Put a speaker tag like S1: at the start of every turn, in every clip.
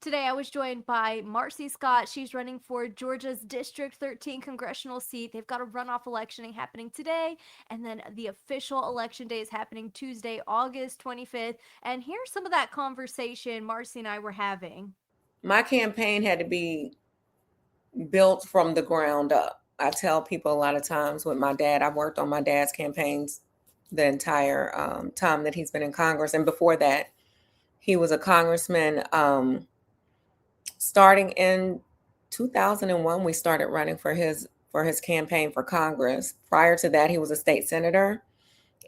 S1: Today I was joined by Marcye Scott. She's running for Georgia's District 13 congressional seat. They've got a runoff election happening today, and then the official election day is happening Tuesday, August 25th. And here's some of that conversation Marcye and I were having.
S2: My campaign had to be built from the ground up. I tell people a lot of times with my dad, I've worked on my dad's campaigns the entire time that he's been in Congress. And before that, he was a congressman. Starting in 2001, we started running for his campaign for Congress. Prior to that, he was a state senator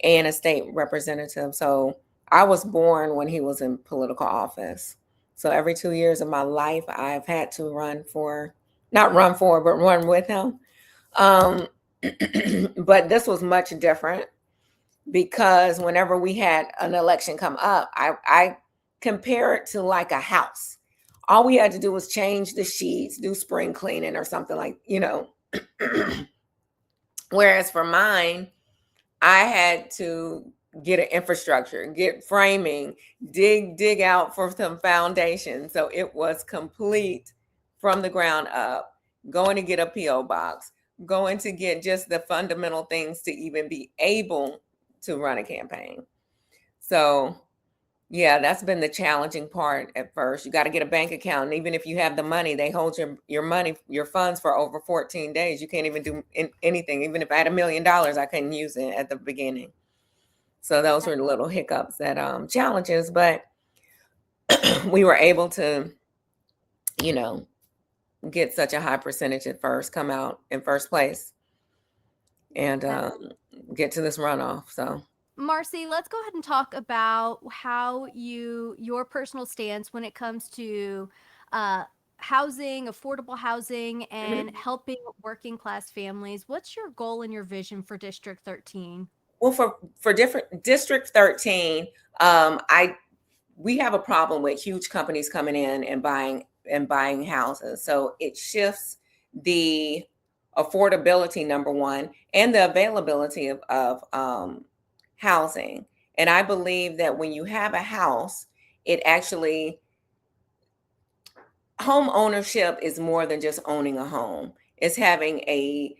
S2: and a state representative. So I was born when he was in political office. So every 2 years of my life, I've had to not run for, but run with him. Um, but this was much different because whenever we had an election come up, I compare it to like a house. All we had to do was change the sheets, do spring cleaning or something like. Whereas for mine, I had to get an infrastructure, get framing, dig out for some foundation. So it was complete from the ground up, going to get a PO box, going to get just the fundamental things to even be able to run a campaign. So yeah, that's been the challenging part at first. You got to get a bank account. And even if you have the money, they hold your money, your funds for over 14 days. You can't even do anything. Even if I had $1 million, I couldn't use it at the beginning. So those were the little hiccups that challenges, but we were able to, you know, get such a high percentage at first, come out in first place, and get to this runoff. So
S1: Marcye, let's go ahead and talk about how your personal stance when it comes to uh, housing, affordable housing, and
S2: Mhm.
S1: helping working class families. What's your goal and your vision for District 13?
S2: Well, for different District 13, I we have a problem with huge companies coming in and buying houses. So it shifts the affordability, number one, and the availability of housing. And I believe that when you have a house, it actually home ownership is more than just owning a home. It's having a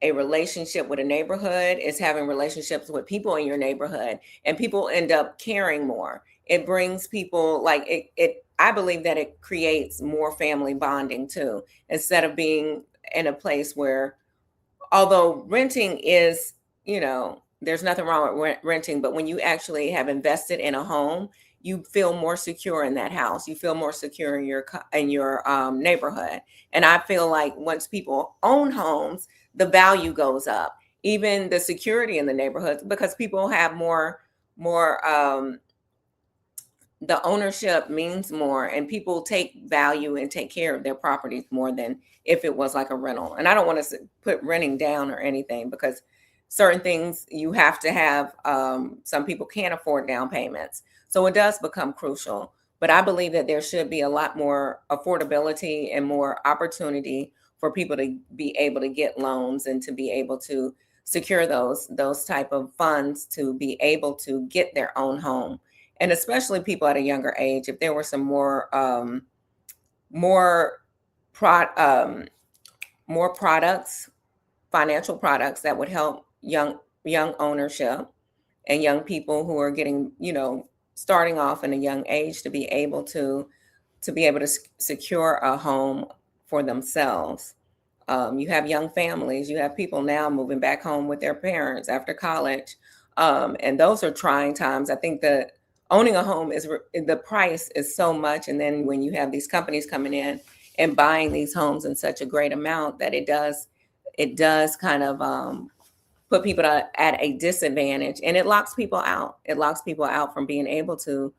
S2: relationship with a neighborhood. It's having relationships with people in your neighborhood, and people end up caring more. It brings people like it I believe that it creates more family bonding too, instead of being in a place where, although renting is, there's nothing wrong with renting, but when you actually have invested in a home, you feel more secure in that house. You feel more secure in your neighborhood. And I feel like once people own homes, the value goes up, even the security in the neighborhoods, because people have more. The ownership means more, and people take value and take care of their properties more than if it was like a rental. And I don't want to put renting down or anything, because certain things you have to have, some people can't afford down payments, so it does become crucial. But I believe that there should be a lot more affordability and more opportunity for people to be able to get loans and to be able to secure those type of funds to be able to get their own home. And especially people at a younger age, if there were some more pro, more products, financial products that would help young ownership and young people who are getting, starting off in a young age, to be able to secure a home for themselves. You have young families, you have people now moving back home with their parents after college, and those are trying times. I think that owning a home the price is so much, and then when you have these companies coming in and buying these homes in such a great amount, that it does kind of put people at a disadvantage, and it locks people out. It locks people out from being able to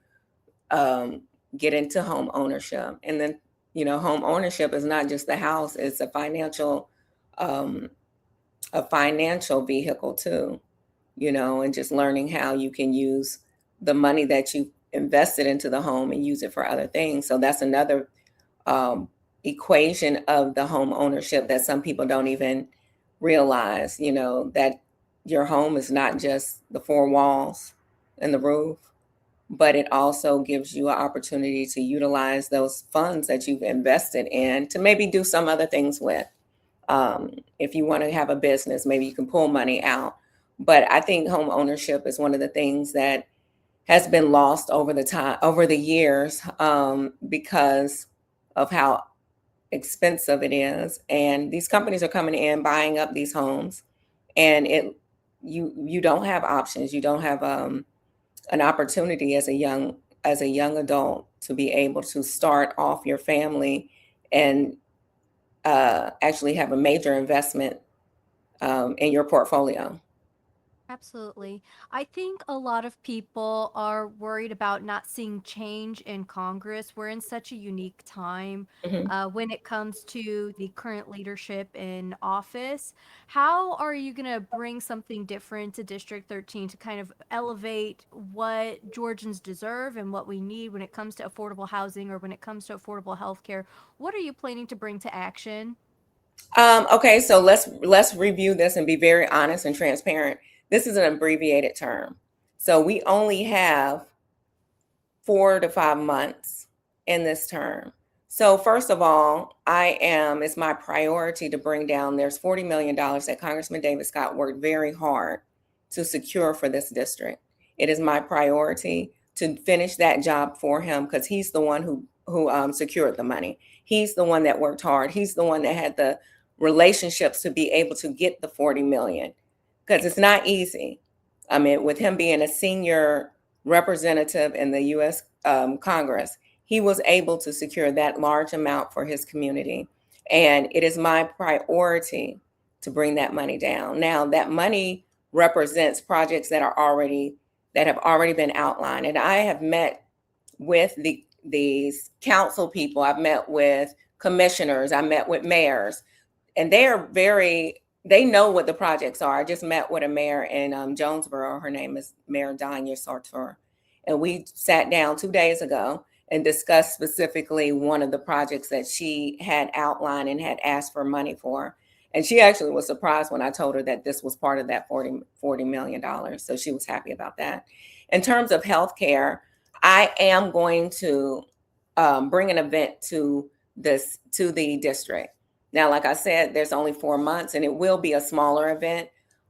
S2: um, get into home ownership. And then, home ownership is not just the house; it's um, a financial vehicle too. And just learning how you can use the money that you invested into the home and use it for other things. So that's another um, equation of the home ownership that some people don't even realize. That your home is not just the four walls and the roof. but it also gives you an opportunity to utilize those funds that you've invested in to maybe do some other things with. If you want to have a business, maybe you can pull money out. But I think home ownership is one of the things that has been lost over the years, because of how expensive it is. And these companies are coming in, buying up these homes, and you don't have options. You don't have an opportunity as a young adult to be able to start off your family and actually have a major investment in your portfolio.
S1: Absolutely. I think a lot of people are worried about not seeing change in Congress. We're in such a unique time
S2: Mhm.
S1: when it comes to the current leadership in office. How are you going to bring something different to District 13 to kind of elevate what Georgians deserve and what we need when it comes to affordable housing or when it comes to affordable health care? What are you planning to bring to action?
S2: Okay, so let's review this and be very honest and transparent. This is an abbreviated term, so we only have 4 to 5 months in this term. So first of all, it's my priority to bring down, there's $40 million that Congressman David Scott worked very hard to secure for this district. It is my priority to finish that job for him because he's the one who secured the money. He's the one that worked hard. He's the one that had the relationships to be able to get the 40 million because it's not easy. I mean, with him being a senior representative in the U.S. Congress, he was able to secure that large amount for his community. And it is my priority to bring that money down. Now, that money represents projects that have already been outlined. And I have met with these council people, I've met with commissioners, I met with mayors, and they know what the projects are. I just met with a mayor in Jonesboro. Her name is Mayor Danya Sartor. And we sat down 2 days ago and discussed specifically one of the projects that she had outlined and had asked for money for. And she actually was surprised when I told her that this was part of that $40 million. So she was happy about that. In terms of healthcare, I am going to bring an event to the district. Now, like I said, there's only 4 months and it will be a smaller event.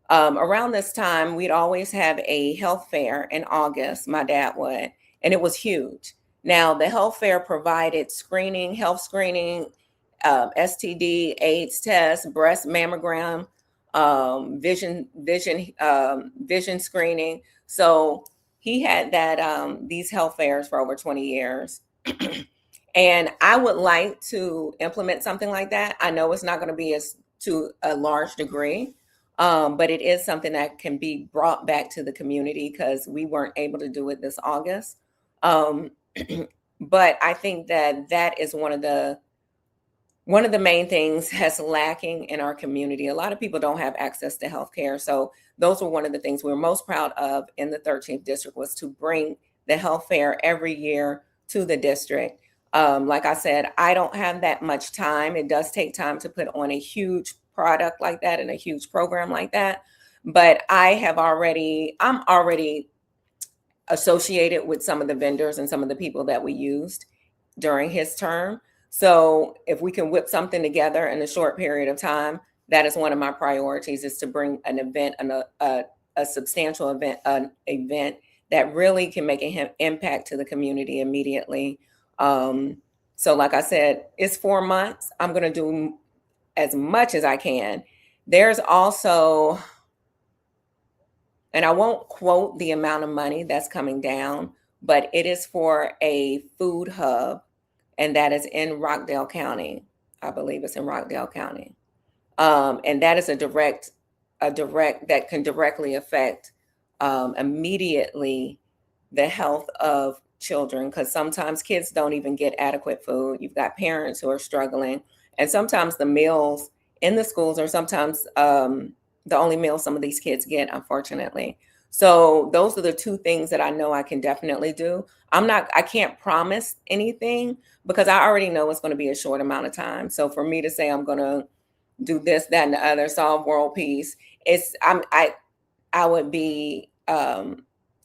S2: Around this time, we'd always have a health fair in August, my dad would, and it was huge. Now, the health fair provided screening, health screening, STD, AIDS test, breast mammogram, vision screening. So he had these health fairs for over 20 years. And I would like to implement something like that. I know it's not going to be to a large degree, but it is something that can be brought back to the community because we weren't able to do it this August. Um, but I think that is one of the main things that's lacking in our community. A lot of people don't have access to healthcare. So those were one of the things we were most proud of in the 13th district, was to bring the health fair every year to the district. Like I said, I don't have that much time. It does take time to put on a huge product like that and a huge program like that. But I'm already associated with some of the vendors and some of the people that we used during his term. So if we can whip something together in a short period of time, that is one of my priorities, is to bring an event, a substantial event, an event that really can make an impact to the community immediately. So like I said, it's 4 months. I'm going to do as much as I can. There's also, and I won't quote the amount of money that's coming down, but it is for a food hub, and that is in Rockdale County. I believe it's in Rockdale County. And that is that can directly affect immediately the health of children, because sometimes kids don't even get adequate food. You've got parents who are struggling, and sometimes the meals in the schools are sometimes the only meal some of these kids get, unfortunately. So those are the two things that I know I can definitely do. I can't promise anything because I already know it's going to be a short amount of time. So for me to say I'm going to do this, that, and the other, solve world peace, I would be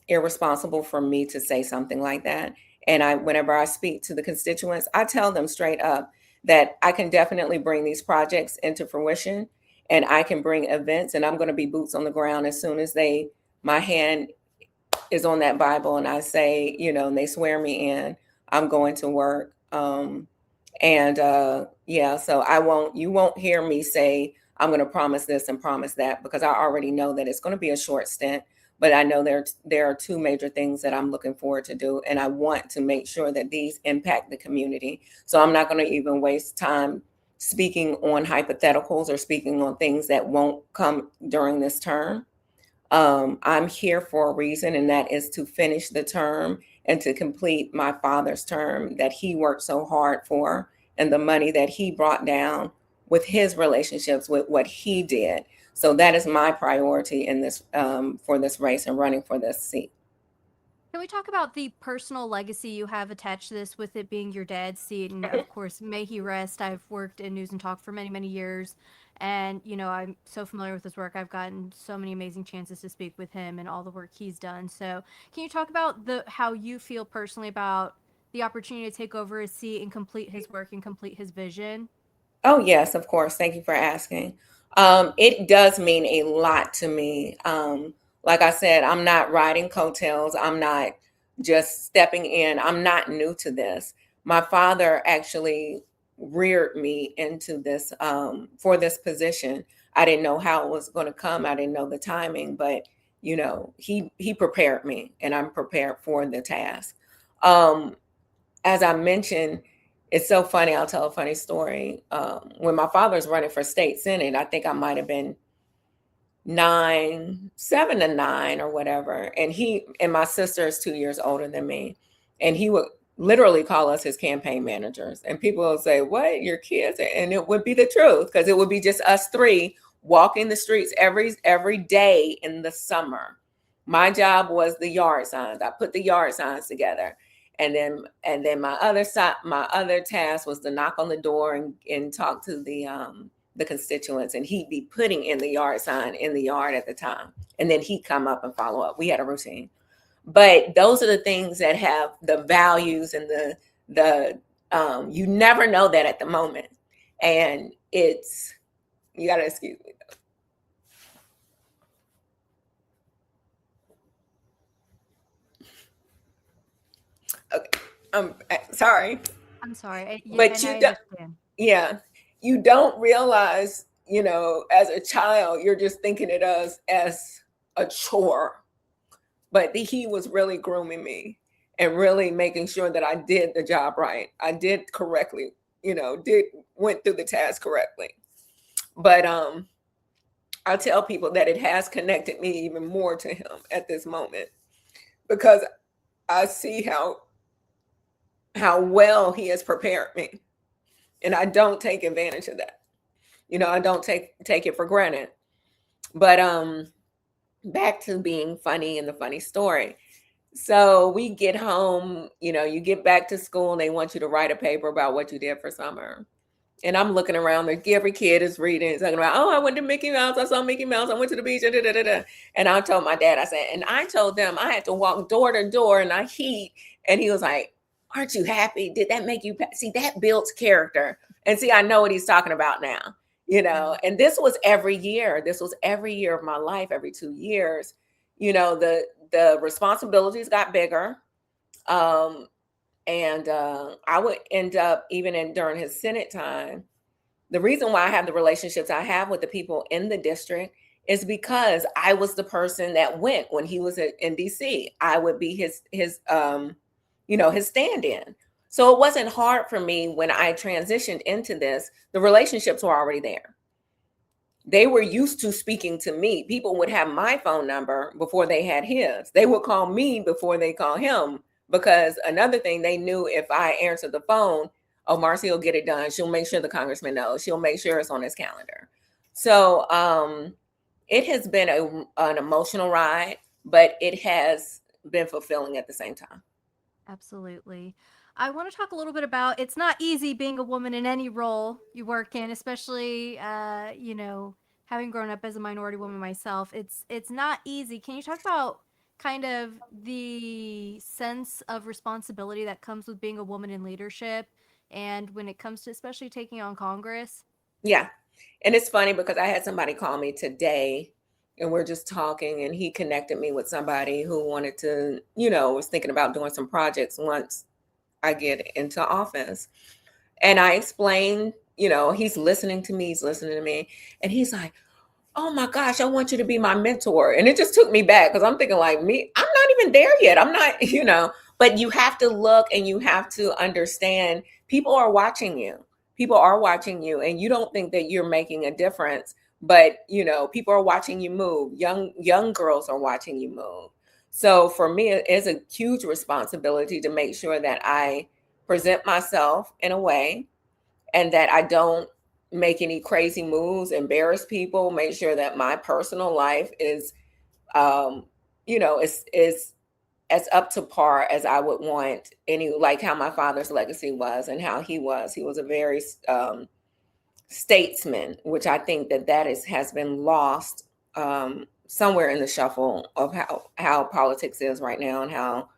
S2: irresponsible for me to say something like that. And whenever I speak to the constituents, I tell them straight up that I can definitely bring these projects into fruition, and I can bring events, and I'm going to be boots on the ground as soon as my hand is on that Bible and I say, and they swear me in, I'm going to work. And yeah, so you won't hear me say, I'm going to promise this and promise that, because I already know that it's going to be a short stint. But I know there are two major things that I'm looking forward to do, and I want to make sure that these impact the community. So I'm not going to even waste time speaking on hypotheticals or speaking on things that won't come during this term. I'm here for a reason, and that is to finish the term and to complete my father's term that he worked so hard for, and the money that he brought down with his relationships with what he did. So that is my priority in this for this race and running for this seat.
S1: Can we talk about the personal legacy you have attached to this, with it being your dad's seat? And of course, may he rest. I've worked in news and talk for many, many years. And, I'm so familiar with his work. I've gotten so many amazing chances to speak with him and all the work he's done. So, can you talk about how you feel personally about the opportunity to take over his seat and complete his work and complete his vision?
S2: Oh, yes, of course. Thank you for asking. It does mean a lot to me. Like I said, I'm not riding coattails. I'm not just stepping in. I'm not new to this. My father actually reared me into this for this position. I didn't know how it was going to come. I didn't know the timing, but he prepared me, and I'm prepared for the task. Um, as I mentioned, it's so funny. I'll tell a funny story. When my father was running for state senate, I think I might have been 7 to 9 or whatever. And my sister is 2 years older than me. And he would literally call us his campaign managers. And people would say, "What, your kids?" And it would be the truth, because it would be just us three walking the streets every day in the summer. My job was the yard signs. I put the yard signs together. And then my other task was to knock on the door and talk to the constituents, and he'd be putting in the yard sign in the yard at the time, and then he'd come up and follow up. We had a routine. But those are the things that have the values and the you never know that at the moment. And you gotta excuse me. Okay, I'm sorry.
S1: I'm sorry. Yeah,
S2: But
S1: and I understand.
S2: yeah, you don't realize, as a child, you're just thinking it as a chore. But he was really grooming me and really making sure that I did the job right. I did correctly, went through the task correctly. But I tell people that it has connected me even more to him at this moment, because I see how well he has prepared me, and I don't take advantage of that. I don't take it for granted. But back to being funny and the funny story. So we get home, you get back to school, and they want you to write a paper about what you did for summer. And I'm looking around, every kid is reading, talking about, "Oh, I went to Mickey Mouse. I saw Mickey Mouse. I went to the beach." Da, da, da, da, da. And I told my dad, and I told them I had to walk door to door in the heat. And he was like, "Aren't you happy? Did that make you see, that builds character?" And see, I know what he's talking about now, and this was every year. This was every year of my life, every 2 years. The responsibilities got bigger. Um, and I would end up, even during his Senate time, the reason why I have the relationships I have with the people in the district is because I was the person that went when he was in DC. I would be his stand-in. So it wasn't hard for me when I transitioned into this. The relationships were already there. They were used to speaking to me. People would have my phone number before they had his. They would call me before they call him, because another thing, they knew if I answered the phone, "Oh, Marcy will get it done. She'll make sure the congressman knows. She'll make sure it's on his calendar." So it has been an emotional ride, but it has been fulfilling at the same time.
S1: Absolutely. I want to talk a little bit about, it's not easy being a woman in any role you work in, especially having grown up as a minority woman myself. It's not easy. Can you talk about kind of the sense of responsibility that comes with being a woman in leadership, and when it comes to especially taking on Congress.
S2: Yeah. And it's funny because I had somebody call me today and we're just talking, and he connected me with somebody who wanted to, was thinking about doing some projects once I get into office. And I explained, he's listening to me, and he's like, "Oh my gosh, I want you to be my mentor." And it just took me back because I'm thinking, like, me, I'm not even there yet. I'm not, but you have to look and you have to understand people are watching you. People are watching you, and you don't think that you're making a difference, but people are watching you move. Young girls are watching you move. So for me, it is a huge responsibility to make sure that I present myself in a way and that I don't make any crazy moves, embarrass people, make sure that my personal life is is as up to par as I would want any, like how my father's legacy was and how he was. He was a very statesman, which I think that has been lost somewhere in the shuffle of how politics is right now, and how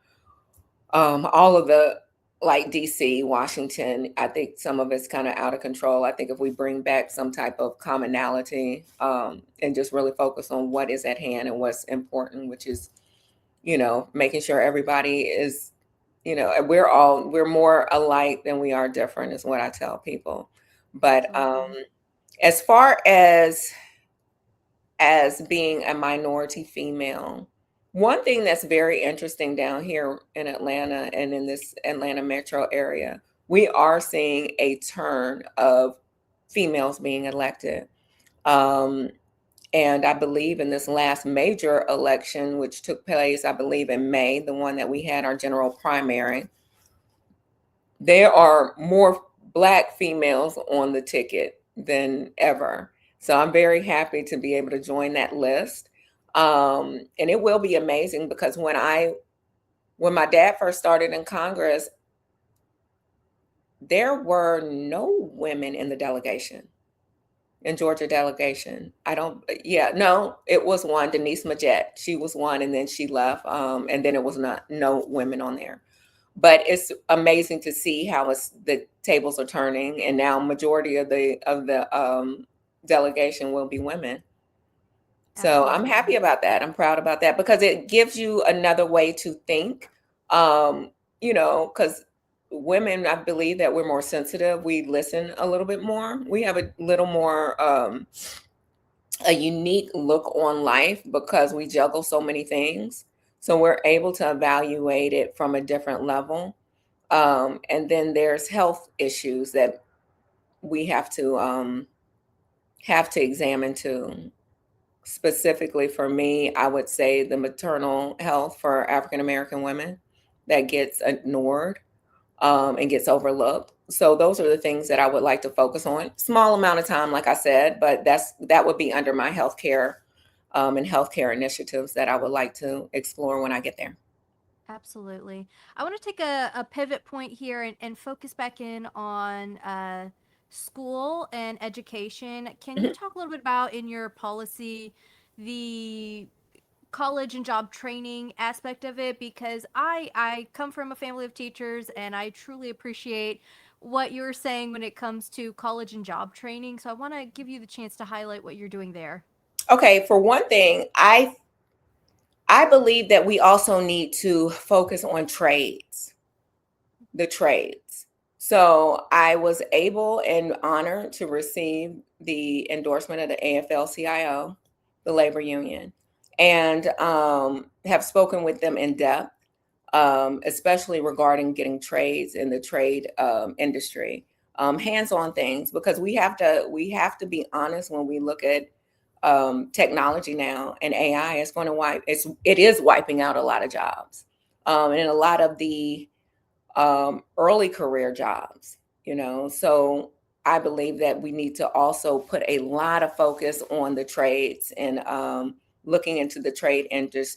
S2: all of the, like DC, Washington, I think some of it's kind of out of control. I think if we bring back some type of commonality and just really focus on what is at hand and what's important, which is, making sure everybody is, we're more alike than we are different, is what I tell people. But
S1: Absolutely.
S2: as far as being a minority female, one thing that's very interesting down here in Atlanta and in this Atlanta metro area, we are seeing a turn of females being elected. Um, and I believe in this last major election, which took place, I believe, in May, the one that we had our general primary, there are more Black females on the ticket than ever. So I'm very happy to be able to join that list. And it will be amazing because when my dad first started in Congress, there were no women in the delegation, in Georgia delegation. I don't, yeah, no, it was one, Denise Majette. She was one, and then she left. And then it was no women on there. But it's amazing to see how the tables are turning, and now majority of the delegation will be women. So I'm
S1: Absolutely.
S2: happy about that. I'm proud about that because it gives you another way to think. Because women, I believe that we're more sensitive. We listen a little bit more. We have a little more a unique look on life because we juggle so many things. So we're able to evaluate it from a different level. And then there's health issues that we have to examine too. Specifically for me, I would say the maternal health for African American women that gets ignored and gets overlooked. So those are the things that I would like to focus on. Small amount of time, like I said, but that would be under my healthcare and healthcare initiatives that I would like to explore when I get there.
S1: Absolutely. I want to take a pivot point here and focus back in on school and education. Can you
S2: Mhm.
S1: talk a little bit about in your policy the college and job training aspect of it? Because I come from a family of teachers and I truly appreciate what you're saying when it comes to college and job training. So I want to give you the chance to highlight what you're doing there.
S2: Okay, for one thing, I believe that we also need to focus on the trades. So I was able and honored to receive the endorsement of the AFL-CIO, the labor union, and have spoken with them in depth, especially regarding getting trades in the trade industry, hands-on things, because we have to be honest when we look at technology now, and AI is going to it is wiping out a lot of jobs, and a lot of the early career jobs, So I believe that we need to also put a lot of focus on the trades and looking into the trade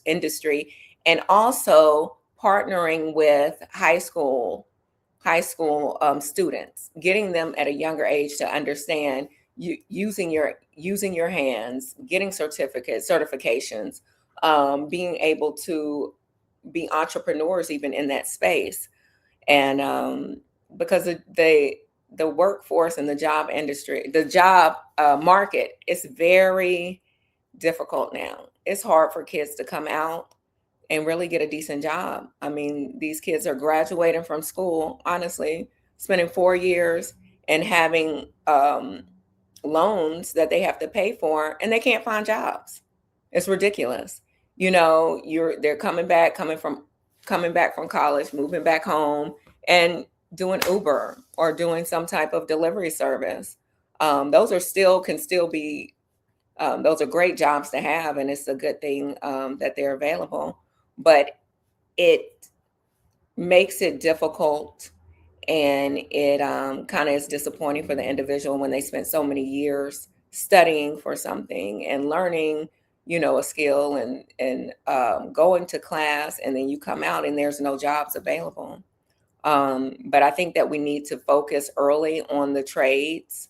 S2: industry, and also partnering with high school students, getting them at a younger age to understand using your hands, getting certifications, being able to be entrepreneurs even in that space. And because the workforce and the job industry, the job market is very difficult now. It's hard for kids to come out and really get a decent job. I mean, these kids are graduating from school, honestly, spending 4 years and having loans that they have to pay for, and they can't find jobs. It's ridiculous. You know, they're coming back from college, moving back home, and doing Uber or doing some type of delivery service. Those are still can still be those are great jobs to have, and it's a good thing that they're available. But it makes it difficult, and it kind of is disappointing for the individual when they spent so many years studying for something and learning, a skill, and going to class, and then you come out and there's no jobs available. But I think that we need to focus early on the trades,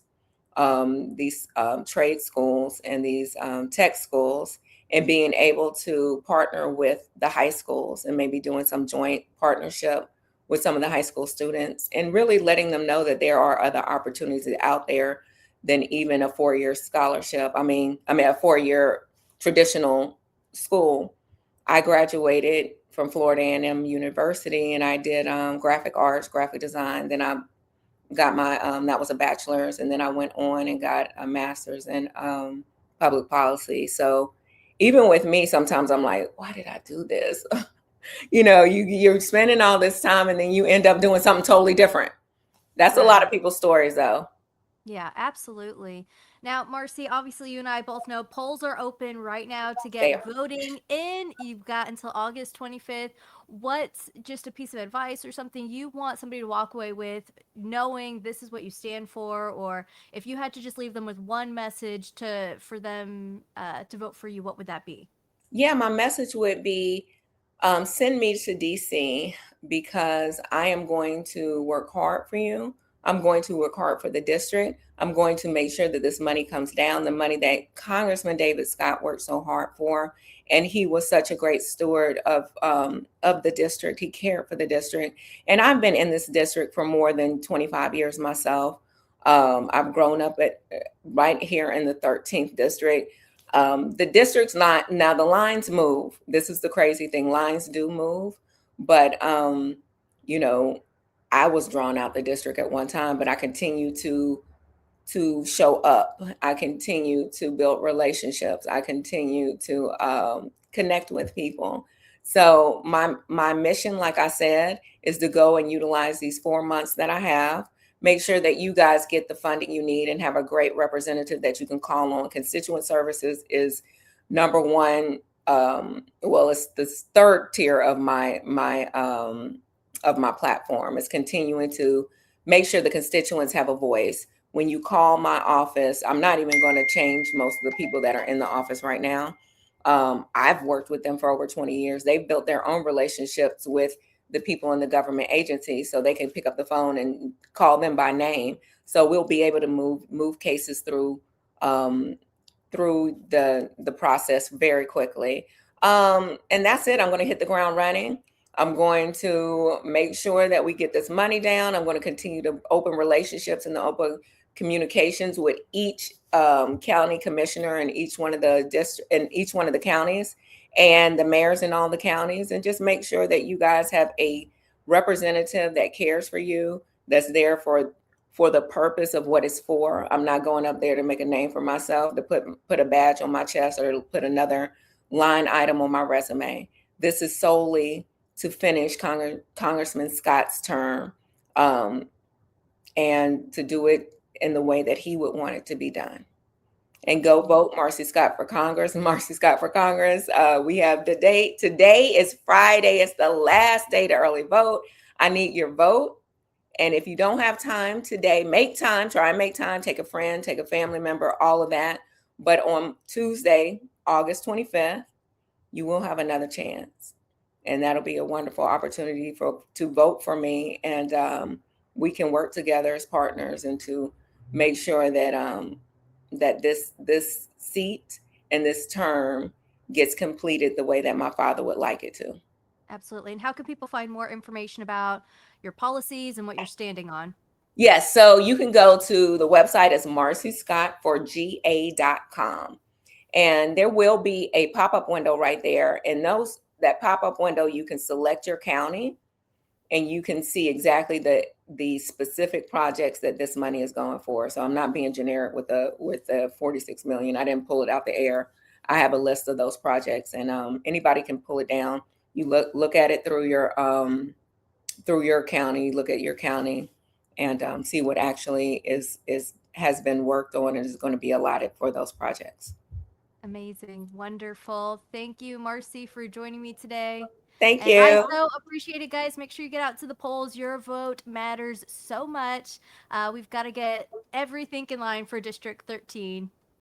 S2: these trade schools and these tech schools, and being able to partner with the high schools and maybe doing some joint partnership with some of the high school students, and really letting them know that there are other opportunities out there than even a 4-year scholarship. I mean a 4-year traditional school. I graduated from Florida A&M University, and I did graphic arts, graphic design. Then I got my that was a bachelor's, and then I went on and got a master's in public policy. So even with me, sometimes I'm like, why did I do this? You're spending all this time and then you end up doing something totally different. That's a lot
S1: Right.
S2: of people's stories, though.
S1: Yeah, absolutely. Now, Marcy, obviously, you and I both know polls are open right now to
S2: They
S1: get
S2: are.
S1: voting in. You've got until August 25th. What's just a piece of advice or something you want somebody to walk away with, knowing this is what you stand for? Or if you had to just leave them with one message for them to vote for you, what would that be?
S2: Yeah, my message would be, send me to DC, because I am going to work hard for you. I'm going to work hard for the district. I'm going to make sure that this money comes down, the money that Congressman David Scott worked so hard for. And he was such a great steward of the district. He cared for the district. And I've been in this district for more than 25 years myself. I've grown up right here in the 13th district. The district's not, now the lines move. This is the crazy thing. Lines do move, but you know, I was drawn out the district at one time, but I continue to show up. I continue to build relationships. I continue to connect with people. So my mission, like I said, is to go and utilize these 4 months that I have. Make sure that you guys get the funding you need and have a great representative that you can call on. Constituent services is number one. Well, it's the third tier of my platform. Is continuing to make sure the constituents have a voice. When you call my office, I'm not even going to change most of the people that are in the office right now. I've worked with them for over 20 years. They've built their own relationships with the people in the government agency, so they can pick up the phone and call them by name. So we'll be able to move cases um, through the process very quickly. And that's it. I'm going to hit the ground running. I'm going to make sure that we get this money down. I'm going to continue to open relationships and the open communications with each county commissioner in each one of the each one of the counties, and the mayors in all the counties, and just make sure that you guys have a representative that cares for you, that's there for the purpose of what it's for. I'm not going up there to make a name for myself, to put a badge on my chest, or to put another line item on my resume. This is solely to finish Congressman Scott's term, and to do it in the way that he would want it to be done. And go vote Marcye Scott for Congress. Marcye Scott for Congress. We have the date. Today is Friday. It's the last day to early vote. I need your vote. And if you don't have time today, make time. Try and make time. Take a friend, take a family member, all of that. But on Tuesday, August 25th, you will have another chance. And that'll be a wonderful opportunity to vote for me. And we can work together as partners, and to make sure that that this seat and this term gets completed the way that my father would like it to.
S1: Absolutely. And how can people find more information about your policies and what you're standing on?
S2: Yes, so you can go to the website is marcyscott4ga.com. And there will be a pop-up window right there. And that pop-up window, you can select your county and you can see exactly the specific projects that this money is going for. So I'm not being generic with the 46 million. I didn't pull it out the air. I have a list of those projects, and anybody can pull it down. You look at it through your county, look at your county, and see what actually is has been worked on and is going to be allotted for those projects.
S1: Amazing. Wonderful. Thank you, Marcy, for joining me today.
S2: Thank
S1: And I
S2: you.
S1: so appreciate it, guys. Make sure you get out to the polls. Your vote matters so much. We've got to get everything in line for District 13.